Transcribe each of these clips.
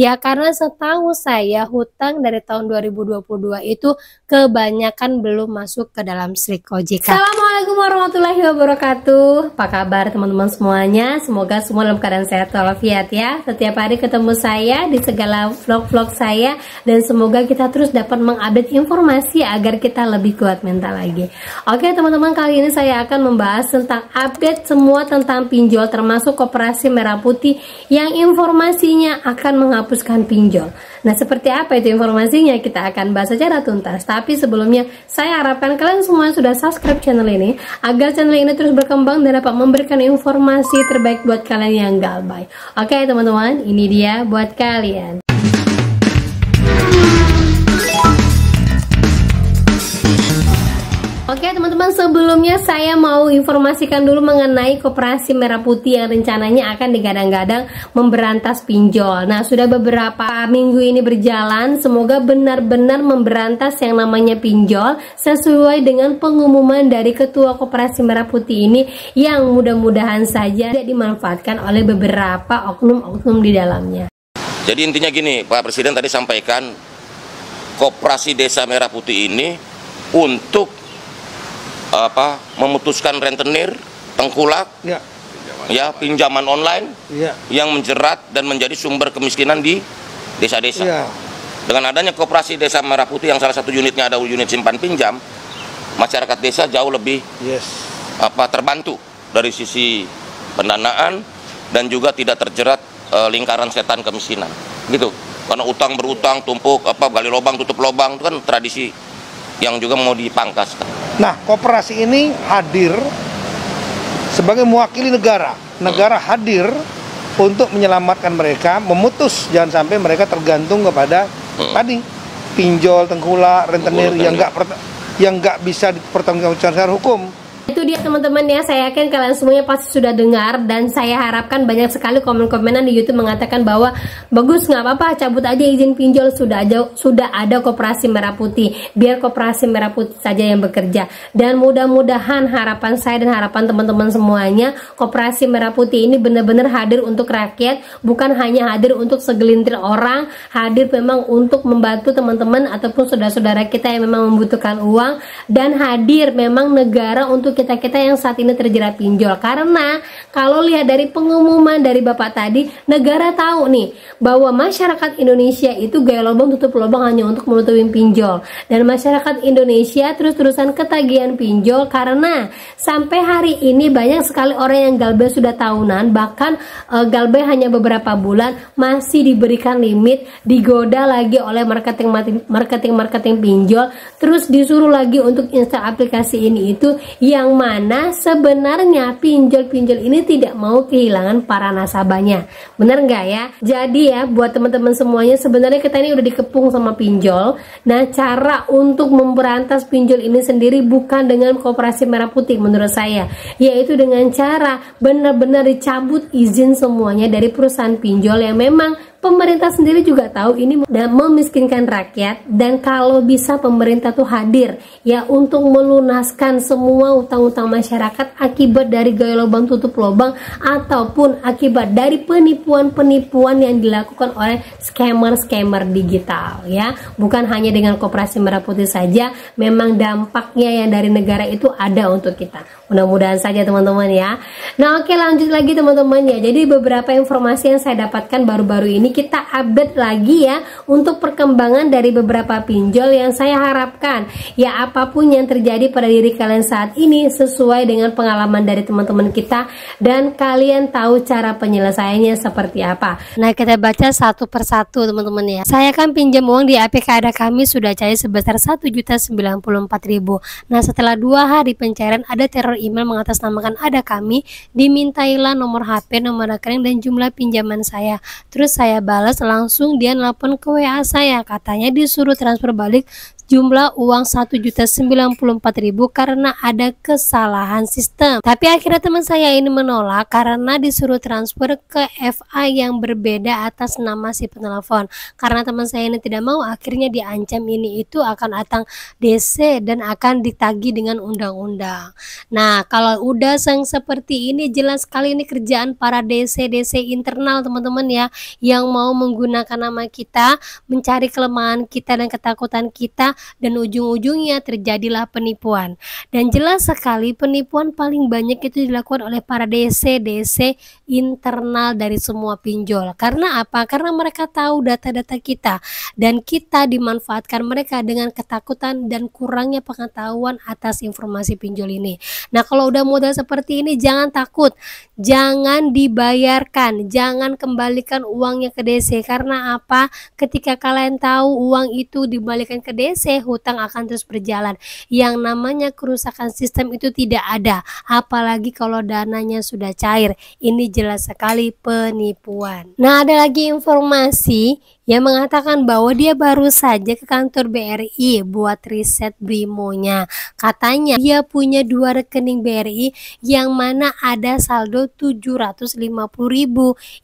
Ya karena setahu saya hutang dari tahun 2022 itu kebanyakan belum masuk ke dalam SLIK OJK. Assalamualaikum warahmatullahi wabarakatuh. Apa kabar teman-teman semuanya? Semoga semua dalam keadaan sehat walafiat ya. Setiap hari ketemu saya di segala vlog-vlog saya, dan semoga kita terus dapat mengupdate informasi agar kita lebih kuat mental lagi. Oke teman-teman, kali ini saya akan membahas tentang update semua tentang pinjol, termasuk Koperasi Merah Putih yang informasinya akan menghapuskan pinjol. Nah, seperti apa itu informasinya? Kita akan bahas secara tuntas. Tapi sebelumnya, saya harapkan kalian semua sudah subscribe channel ini agar channel ini terus berkembang dan dapat memberikan informasi terbaik buat kalian yang galbay. Oke teman-teman, ini dia buat kalian. Oke teman-teman, sebelumnya saya mau informasikan dulu mengenai Koperasi Merah Putih yang rencananya akan digadang-gadang memberantas pinjol. Nah, sudah beberapa minggu ini berjalan, semoga benar-benar memberantas yang namanya pinjol sesuai dengan pengumuman dari Ketua Koperasi Merah Putih ini, yang mudah-mudahan saja tidak dimanfaatkan oleh beberapa oknum-oknum di dalamnya. Jadi intinya gini, Pak Presiden tadi sampaikan Koperasi Desa Merah Putih ini untuk memutuskan rentenir, tengkulak, ya pinjaman online yang menjerat dan menjadi sumber kemiskinan di desa-desa. Dengan adanya Koperasi Desa Merah Putih yang salah satu unitnya ada unit simpan pinjam, masyarakat desa jauh lebih terbantu dari sisi pendanaan dan juga tidak terjerat lingkaran setan kemiskinan. Gitu. Karena utang berutang, tumpuk, gali lubang tutup lubang, itu kan tradisi yang juga mau dipangkas. Nah, koperasi ini hadir sebagai mewakili negara. Negara hadir untuk menyelamatkan mereka, memutus jangan sampai mereka tergantung kepada tadi pinjol, tengkulak, rentenir yang nggak bisa dipertanggungjawabkan secara hukum. Itu dia teman-teman ya, saya yakin kalian semuanya pasti sudah dengar, dan saya harapkan banyak sekali komen-komenan di YouTube mengatakan bahwa bagus, nggak apa-apa, cabut aja izin pinjol, sudah ada Koperasi Merah Putih, biar Koperasi Merah Putih saja yang bekerja. Dan mudah-mudahan harapan saya dan harapan teman-teman semuanya, Koperasi Merah Putih ini benar-benar hadir untuk rakyat, bukan hanya hadir untuk segelintir orang, hadir memang untuk membantu teman-teman ataupun saudara-saudara kita yang memang membutuhkan uang, dan hadir memang negara untuk kita yang saat ini terjerat pinjol. Karena kalau lihat dari pengumuman dari Bapak tadi, negara tahu nih bahwa masyarakat Indonesia itu gaya lubang tutup lubang hanya untuk menutupi pinjol, dan masyarakat Indonesia terus-terusan ketagihan pinjol karena sampai hari ini banyak sekali orang yang galbay sudah tahunan, bahkan galbay hanya beberapa bulan masih diberikan limit, digoda lagi oleh marketing pinjol, terus disuruh lagi untuk install aplikasi ini itu, yang mana sebenarnya pinjol-pinjol ini tidak mau kehilangan para nasabahnya. Bener nggak ya? Jadi ya buat teman-teman semuanya, sebenarnya kita ini udah dikepung sama pinjol. Nah, cara untuk memberantas pinjol ini sendiri bukan dengan Koperasi Merah Putih menurut saya, yaitu dengan cara benar-benar dicabut izin semuanya dari perusahaan pinjol yang memang pemerintah sendiri juga tahu ini dan memiskinkan rakyat. Dan kalau bisa pemerintah tuh hadir ya untuk melunaskan semua utang-utang masyarakat akibat dari gaya lubang tutup lubang ataupun akibat dari penipuan-penipuan yang dilakukan oleh scammer-scammer digital ya. Bukan hanya dengan Koperasi Merah Putih saja, memang dampaknya yang dari negara itu ada untuk kita. Mudah-mudahan saja teman-teman ya. Nah, oke, lanjut lagi teman-teman ya. Jadi beberapa informasi yang saya dapatkan baru-baru ini kita update lagi ya untuk perkembangan dari beberapa pinjol yang saya harapkan ya apapun yang terjadi pada diri kalian saat ini sesuai dengan pengalaman dari teman-teman kita, dan kalian tahu cara penyelesaiannya seperti apa. Nah, kita baca satu persatu teman-teman ya. Saya kan pinjam uang di APK Ada Kami sudah cair sebesar 1.094.000. Nah, setelah 2 hari pencairan ada teror email mengatasnamakan Ada Kami, dimintailah nomor HP, nomor rekening dan jumlah pinjaman saya. Terus saya balas langsung, dia nelpon ke WA saya, katanya disuruh transfer balik jumlah uang 1.094.000 karena ada kesalahan sistem. Tapi akhirnya teman saya ini menolak karena disuruh transfer ke FA yang berbeda atas nama si penelpon. Karena teman saya ini tidak mau, akhirnya diancam ini itu akan datang DC dan akan ditagih dengan undang-undang. Nah, kalau udah seperti ini jelas sekali ini kerjaan para DC internal teman-teman ya, yang mau menggunakan nama kita, mencari kelemahan kita dan ketakutan kita, dan ujung-ujungnya terjadilah penipuan. Dan jelas sekali penipuan paling banyak itu dilakukan oleh para DC internal dari semua pinjol. Karena apa? Karena mereka tahu data-data kita dan kita dimanfaatkan mereka dengan ketakutan dan kurangnya pengetahuan atas informasi pinjol ini. Nah, kalau udah modal seperti ini jangan takut, jangan dibayarkan, jangan kembalikan uangnya ke DC. Karena apa? Ketika kalian tahu uang itu dibalikan ke DC, hutang akan terus berjalan. Yang namanya kerusakan sistem itu tidak ada, apalagi kalau dananya sudah cair. Ini jelas sekali penipuan. Nah, ada lagi informasi yang mengatakan bahwa dia baru saja ke kantor BRI buat riset Brimonya. Katanya dia punya 2 rekening BRI yang mana ada saldo 750.000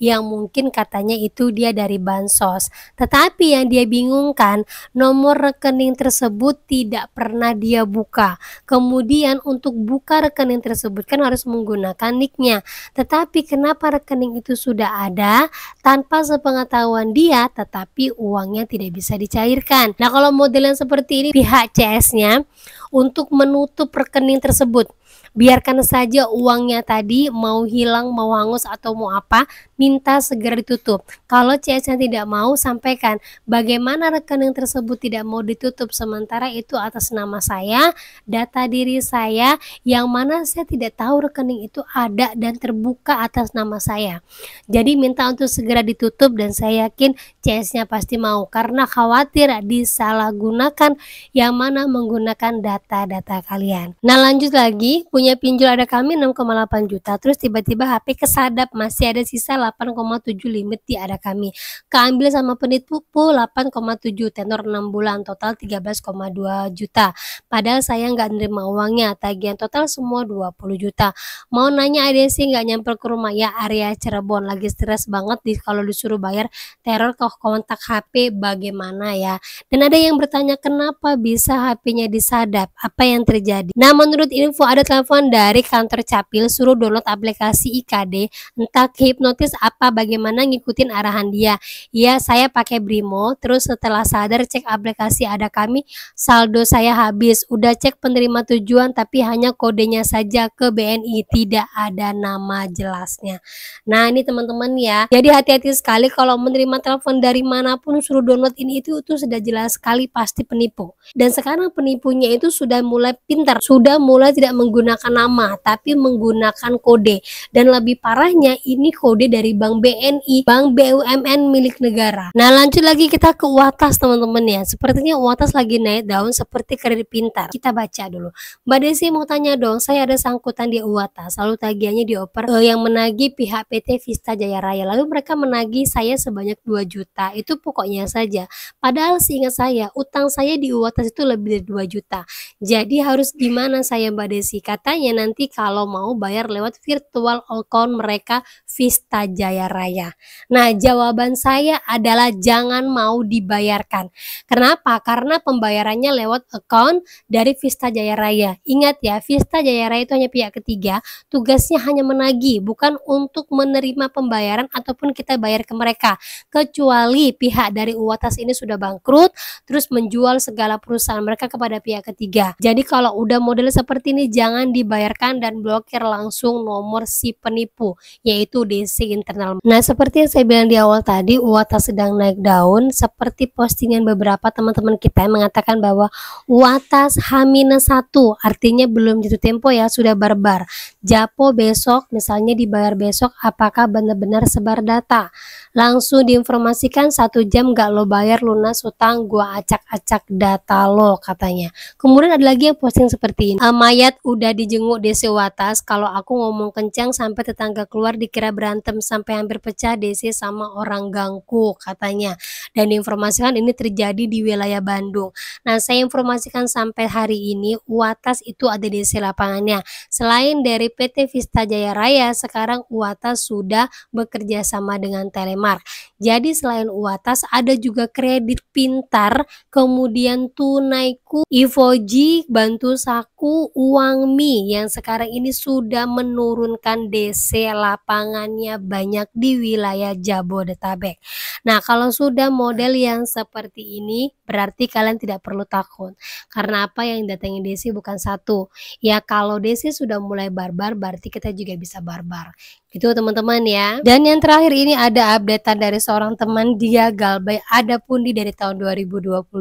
yang mungkin katanya itu dia dari bansos. Tetapi yang dia bingungkan, nomor rekening tersebut tidak pernah dia buka. Kemudian untuk buka rekening tersebut kan harus menggunakan nicknya. Tetapi kenapa rekening itu sudah ada tanpa sepengetahuan dia, tetapi uangnya tidak bisa dicairkan. Nah, kalau model yang seperti ini pihak CS-nya untuk menutup rekening tersebut, biarkan saja uangnya tadi mau hilang, mau hangus atau mau apa, minta segera ditutup. Kalau CS-nya tidak mau, sampaikan bagaimana rekening tersebut tidak mau ditutup sementara itu atas nama saya, data diri saya, yang mana saya tidak tahu rekening itu ada dan terbuka atas nama saya. Jadi minta untuk segera ditutup dan saya yakin CS-nya pasti mau karena khawatir disalahgunakan yang mana menggunakan data-data kalian. Nah, lanjut lagi, punya pinjol ada kami 6,8 juta, terus tiba-tiba HP kesadap, masih ada sisa 8,7 limit di ada kami. Keambil sama penipu 8,7, tenor 6 bulan, total 13,2 juta. Padahal saya nggak nerima uangnya, tagihan total semua 20 juta. Mau nanya ADC nggak nyamper ke rumah, ya area Cirebon, lagi stres banget kalau disuruh bayar teror ke kontak HP bagaimana ya. Dan ada yang bertanya kenapa bisa HP-nya disadap, apa yang terjadi. Nah, menurut info ada telepon dari kantor Capil suruh download aplikasi IKD, entah hipnotis apa bagaimana ngikutin arahan dia. Ya, saya pakai Brimo, terus setelah sadar cek aplikasi ada kami, saldo saya habis. Udah cek penerima tujuan tapi hanya kodenya saja ke BNI, tidak ada nama jelasnya. Nah, ini teman-teman ya, jadi hati-hati sekali kalau menerima telepon dari manapun suruh download ini itu sudah jelas sekali pasti penipu. Dan sekarang penipunya itu sudah mulai pintar, sudah mulai tidak menggunakan nama tapi menggunakan kode. Dan lebih parahnya ini kode dari Bank BNI, Bank BUMN milik negara. Nah, lanjut lagi kita ke UATAS teman-teman ya. Sepertinya UATAS lagi naik daun seperti kredit pintar. Kita baca dulu. Mbak Desi mau tanya dong, saya ada sangkutan di UATAS, lalu tagihannya dioper yang menagih pihak PT Vista Jaya Raya, lalu mereka menagih saya sebanyak 2 juta. Itu pokoknya saja. Padahal seingat saya utang saya di UATAS itu lebih dari 2 juta. Jadi harus gimana saya Mbak Desi? Katanya nanti kalau mau bayar lewat virtual account mereka Vista Jaya Raya. Nah, jawaban saya adalah jangan mau dibayarkan. Kenapa? Karena pembayarannya lewat account dari Vista Jaya Raya. Ingat ya, Vista Jaya Raya itu hanya pihak ketiga, tugasnya hanya menagih, bukan untuk menerima pembayaran ataupun kita bayar ke mereka. Kecuali pihak dari UATAS ini sudah bangkrut, terus menjual segala perusahaan mereka kepada pihak ketiga. Jadi kalau udah model seperti ini jangan dibayarkan dan blokir langsung nomor si penipu, yaitu DC internal. Nah, seperti yang saya bilang di awal tadi, UATAS sedang naik daun. Seperti postingan beberapa teman-teman kita yang mengatakan bahwa UATAS H-1, artinya belum jatuh tempo ya, sudah barbar. Japo besok, misalnya dibayar besok, apakah benar-benar sebar data? Langsung diinformasikan 1 jam gak lo bayar lunas utang, gua acak-acak data lo katanya. Kemudian ada lagi yang posting seperti ini, mayat udah dijenguk DC UATAS, kalau aku ngomong kencang sampai tetangga keluar dikira berantem sampai hampir pecah DC sama orang ganggu katanya. dan diinformasikan ini terjadi di wilayah Bandung. Nah, saya informasikan sampai hari ini UATAS itu ada DC lapangannya. Selain dari PT Vista Jaya Raya, sekarang UATAS sudah bekerja sama dengan Telemark. Jadi selain UATAS ada juga Kredit Pintar, kemudian Tunaiku, Ivoji, Bantu Saku, Uangmi yang sekarang ini sudah menurunkan DC lapangannya banyak di wilayah Jabodetabek. Nah, kalau sudah model yang seperti ini berarti kalian tidak perlu takut. Karena apa, yang datangin DC bukan satu. Ya kalau DC sudah mulai barbar berarti kita juga bisa barbar. Gitu teman-teman ya. Dan yang terakhir ini ada updatean dari seorang teman, dia Galbay ada pundi dari tahun 2022.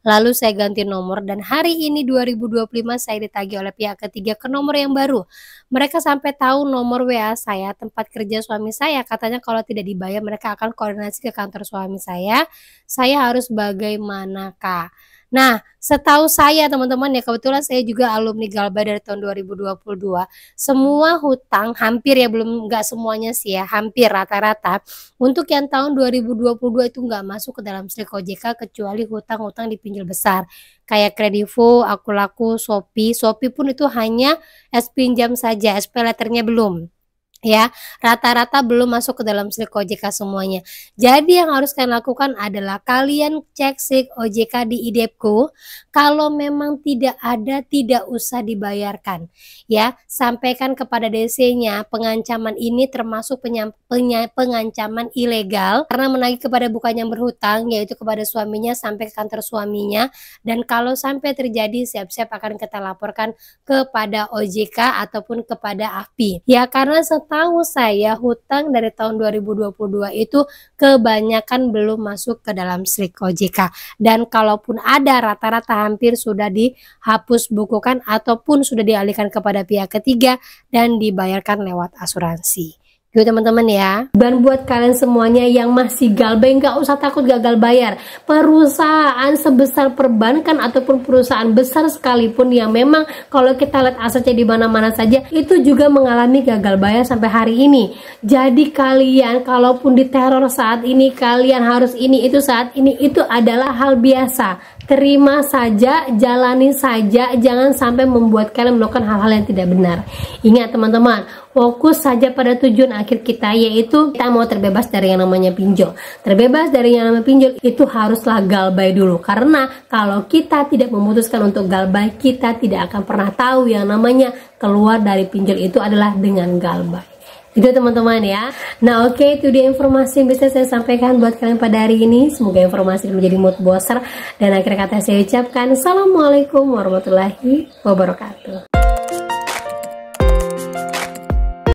Lalu saya ganti nomor dan hari ini 2025 saya ditagih oleh pihak ketiga ke nomor yang baru. Mereka sampai tahu nomor WA saya, tempat kerja suami saya. Katanya kalau tidak dibayar mereka akan koordinasi ke kantor suami saya. Saya harus bagaimanakah? Nah, setahu saya teman-teman ya, kebetulan saya juga alumni Galbay dari tahun 2022. Semua hutang hampir ya, belum nggak semuanya sih ya, hampir rata-rata untuk yang tahun 2022 itu nggak masuk ke dalam Srik OJK kecuali hutang-hutang dipinjol besar kayak Kredivo, Akulaku, Shopee. Shopee pun itu hanya es pinjam saja, SP letternya belum. Ya, rata-rata belum masuk ke dalam Srik OJK semuanya. Jadi yang harus kalian lakukan adalah kalian cek Srik OJK di IDEPKU. Kalau memang tidak ada, tidak usah dibayarkan. Ya, sampaikan kepada DC-nya pengancaman ini termasuk pengancaman ilegal karena menagih kepada bukan yang berhutang, yaitu kepada suaminya sampai ke kantor suaminya. Dan kalau sampai terjadi, siap-siap akan kita laporkan kepada OJK ataupun kepada API. Ya, karena tahu saya hutang dari tahun 2022 itu kebanyakan belum masuk ke dalam Srik OJK, dan kalaupun ada rata-rata hampir sudah dihapus bukukan ataupun sudah dialihkan kepada pihak ketiga dan dibayarkan lewat asuransi. Gitu teman-teman ya. Dan buat kalian semuanya yang masih Galbay, nggak usah takut gagal bayar. Perusahaan sebesar perbankan ataupun perusahaan besar sekalipun yang memang kalau kita lihat asetnya di mana-mana saja itu juga mengalami gagal bayar sampai hari ini. Jadi kalian kalaupun diteror saat ini, kalian harus ini itu saat ini, itu adalah hal biasa. Terima saja, jalani saja, jangan sampai membuat kalian melakukan hal-hal yang tidak benar. Ingat teman-teman, fokus saja pada tujuan akhir kita, yaitu kita mau terbebas dari yang namanya pinjol. Terbebas dari yang namanya pinjol itu haruslah Galbay dulu. Karena kalau kita tidak memutuskan untuk Galbay, kita tidak akan pernah tahu yang namanya keluar dari pinjol itu adalah dengan Galbay. Itu teman-teman ya. Nah oke, itu dia informasi yang bisa saya sampaikan buat kalian pada hari ini. Semoga informasi menjadi mood booster. Dan akhir kata saya ucapkan Assalamualaikum warahmatullahi wabarakatuh.